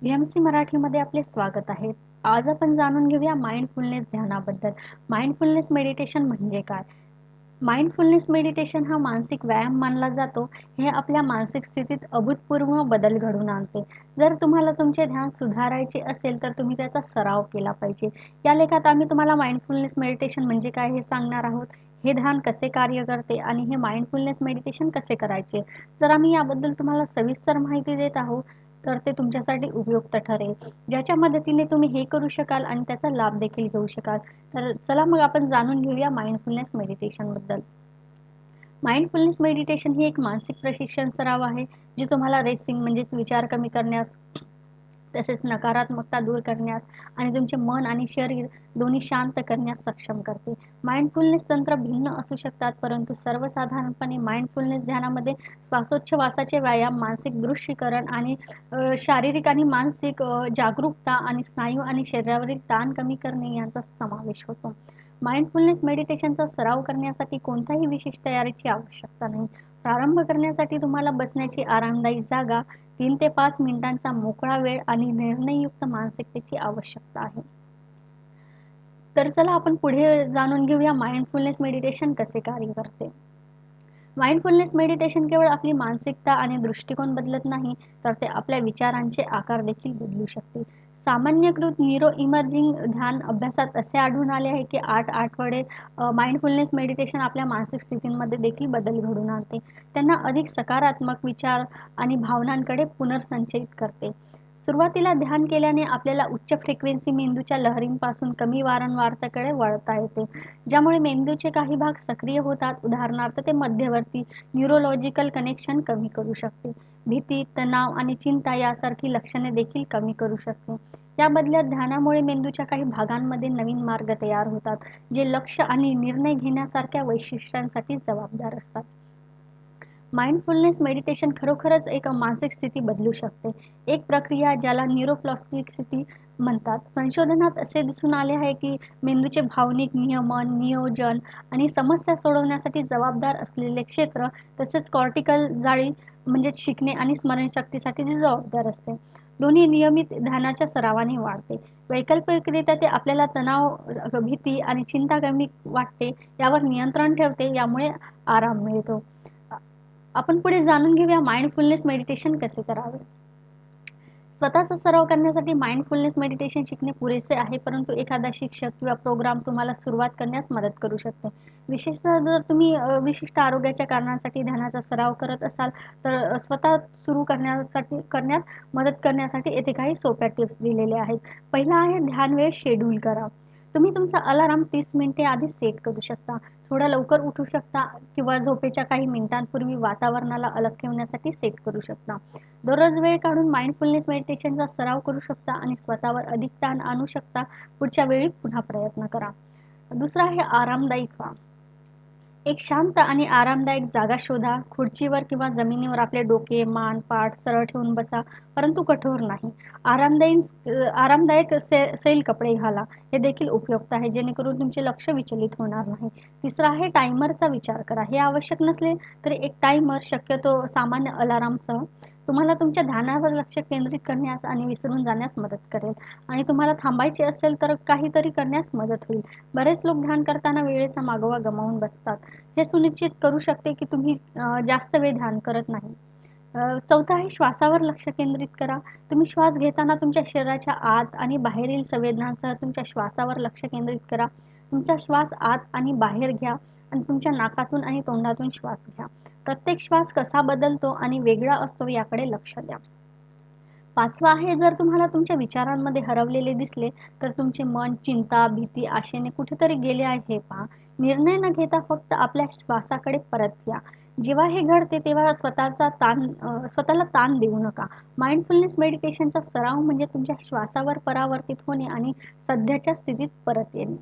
VMC मराठीमध्ये आपले स्वागत आहे. आज आपण जाणून घेऊया माइंडफुलनेस ध्यानाबद्दल. माइंडफुलनेस मेडिटेशन म्हणजे काय? माइंडफुलनेस मेडिटेशन हा मानसिक व्यायाम मानला जातो. हे आपल्या मानसिक स्थितीत अभूतपूर्व बदल घडवून आणते. जर तुम्हाला तुमचे ध्यान सुधारायचे असेल तर तुम्ही त्याचा सराव केला पाहिजे. या लेखात आम्ही तुम्हाला माइंडफुलनेस मेडिटेशन म्हणजे काय हे सांगणार आहोत. हे ध्यान कसे कार्य करते आणि हे माइंडफुलनेस मेडिटेशन कसे करायचे. जर आम्ही याबद्दल तुम्हाला सविस्तर माहिती देत आहोत तर ते तुमच्यासाठी उपयुक्त ठरेल. ज्याच्या मदतीने तुम्ही हे करू शकाल आणि त्याचा लाभ देखील घेऊ शकाल. तर चला मग आपण जाणून घेऊया माइंडफुलनेस मेडिटेशनबद्दल. माइंडफुलनेस मेडिटेशन ही एक मानसिक प्रशिक्षण सराव आहे, जे तुम्हाला रेसिंग म्हणजेच विचार कमी करण्यास, तसेच नकारात्मकता दूर करण्यास आणि तुमचे मन आणि शरीर दोन्ही शांत करण्यास सक्षम करते. माइंडफुलनेस तंत्र भिन्न असू शकतात, परंतु सर्वसाधारणपणे माइंडफुलनेस ध्यानामध्ये श्वासोच्छवासाचे व्यायाम, मानसिक दृष्टीकरण आणि शारीरिक आणि मानसिक जागरूकता आणि स्नायू आणि शरीरावरील ताण कमी करणे यांचा समावेश होतो. माइंडफुलनेस मेडिटेशनचा सराव करण्यासाठी कोणत्याही विशेष तयारीची आवश्यकता नाही. प्रारंभ करण्यासाठी तुम्हाला बसण्याची आरामदायी जागा, 3 ते 5 मिनिटांचा मोकळा वेळ आणि निर्णययुक्त मानसिकतेची आवश्यकता आहे. तर चला आपण पुढे जाणून घेऊया माइंडफुलनेस मेडिटेशन कसे कार्य करते. माइंडफुलनेस मेडिटेशन केवळ आपली मानसिकता आणि दृष्टिकोन बदलत नाही, तर ते आपल्या विचारांचे आकार देखील बदलू शकते. सामान्यकृत न्यूरो इमर्जिंग ध्यान अभ्यासात असे आढळून आले आहे की 8 आठवडे माइंडफुलनेस मेडिटेशन आपल्या मानसिक स्थितींमध्ये देखील बदल घडवून आणते. त्यांना अधिक सकारात्मक विचार आणि भावनांकडे पुनर्संचयित करते. सुरुवातीला ध्यान केल्याने आपल्याला उच्च फ्रिक्वेन्सी मेंदूच्या लहरींपासून कमी वारंवारतेकडे वळता येते, ज्यामुळे मेंदूचे काही भाग सक्रिय होतात. उदाहरणार्थ ते मध्यवर्ती न्यूरोलॉजिकल कनेक्शन कमी करू शकते. भीती, तणाव आणि चिंता यासारखी लक्षणे देखील कमी करू शकते. या बदल्यात ध्यानामुळे मेंदूच्या काही भागांमध्ये नवीन मार्ग तयार होतात, जे लक्ष आणि निर्णय घेण्यासारख्या वैशिष्ट्यांसाठी जबाबदार असतात. माइंडफुलनेस खरोखरच एक मानसिक स्थिती बदलू शकते. एक प्रक्रिया ज्याला न्यूरोप्लास्टिसिटी म्हणतात. संशोधनात असे दिसून आले आहे की मेंदूचे भावनिक नियमन, नियोजन आणि समस्या सोडवण्यासाठी जबाबदार असलेले क्षेत्र, तसेच कॉर्टिकल जाळी म्हणजेच शिकणे आणि स्मरणशक्तीसाठी जे जबाबदार असते, दोन्ही नियमित ध्यानाच्या सरावाने वाढते. वैकल्पिकरित्या ते आपल्याला तणाव, भीती आणि चिंता कमी वाटते यावर नियंत्रण ठेवते, यामुळे आराम मिळतो. आपण पुढे जाणून घेऊया माइंडफुलनेस मेडिटेशन कसे करावे. स्वतःचा सराव करण्यासाठी माइंडफुलनेस मेडिटेशन शिकणे पुरेसे आहे, परंतु एखादा शिक्षक किंवा प्रोग्राम तुम्हाला सुरुवात करण्यास मदत करू शकते. विशेषतः जर तुम्ही विशिष्ट आरोग्याच्या कारणासाठी ध्यानाचा सराव करत असाल, तर स्वतः सुरू करण्यात मदत करण्यासाठी येथे काही सोप्या टिप्स दिलेल्या आहेत. पहिला आहे ध्यान वेळ शेड्यूल करा. तुम्ही तुमचा अलार्म 30 मिनिटे आधी सेट करू शकता. थोडा लवकर उठू शकता किंवा झोपेच्या काही मिनिटांपूर्वी वातावरणाला अलग ठेवण्यासाठी सेट करू शकता. दररोज वेळ काढून माइंडफुलनेस मेडिटेशनचा सराव करू शकता आणि स्वतःवर अधिक ताण आणू शकता. पुढच्या वेळी पुन्हा प्रयत्न करा. दुसरा आहे आरामदायी व्हा. एक शांत आणि आरामदायक जागा शोधा. खुर्चीवर किंवा जमिनीवर आपले डोके, मान, पाठ सरळ ठेवून बसा, परंतु कठोर नाही. आरामदायक सैल कपडे घाला. हे देखील उपयुक्त आहे, जेणेकरून तुमचे लक्ष विचलित होणार नाही. तिसरा आहे टायमरचा विचार करा. हे आवश्यक नसले तरी एक टायमर, शक्यतो सामान्य अलार्मसह, तुम्हाला तुमच्या ध्यानावर लक्ष केंद्रित करण्यास आणि विसरून जाण्यास मदत करेल आणि तुम्हाला थांबायचे असेल तर काहीतरी करण्यास मदत होईल. बरेच लोक ध्यान करताना वेळेचा मागोवा गमावून बसतात. हे सुनिश्चित करू शकते की तुम्ही जास्त वेळ ध्यान करत नाही. चौथा आहे श्वासावर लक्ष केंद्रित करा. तुम्ही श्वास घेताना तुमच्या शरीराच्या आत आणि बाहेरील संवेदनांसह तुमच्या श्वासावर लक्ष केंद्रित करा. तुमचा श्वास आत आणि बाहेर घ्या आणि तुमच्या नाकातून आणि तोंडातून श्वास घ्या. प्रत्येक श्वास कसा बदलतो आणि वेगळा असतो याकडे लक्ष द्या. पाचवा आहे, जर तुम्हाला तुमच्या विचारांमध्ये हरवलेले दिसले तर तुमचे मन चिंता, भीती, आशेने कुठेतरी गेले आहे हे पहा. निर्णय न घेता फक्त आपल्या श्वासाकडे परत या. जेव्हा हे घडते तेव्हा स्वतःला ताण देऊ नका. माइंडफुलनेस मेडिटेशनचा सराव म्हणजे तुमच्या श्वासावर परावर्तित होणे आणि सध्याच्या स्थितीत परत येणे.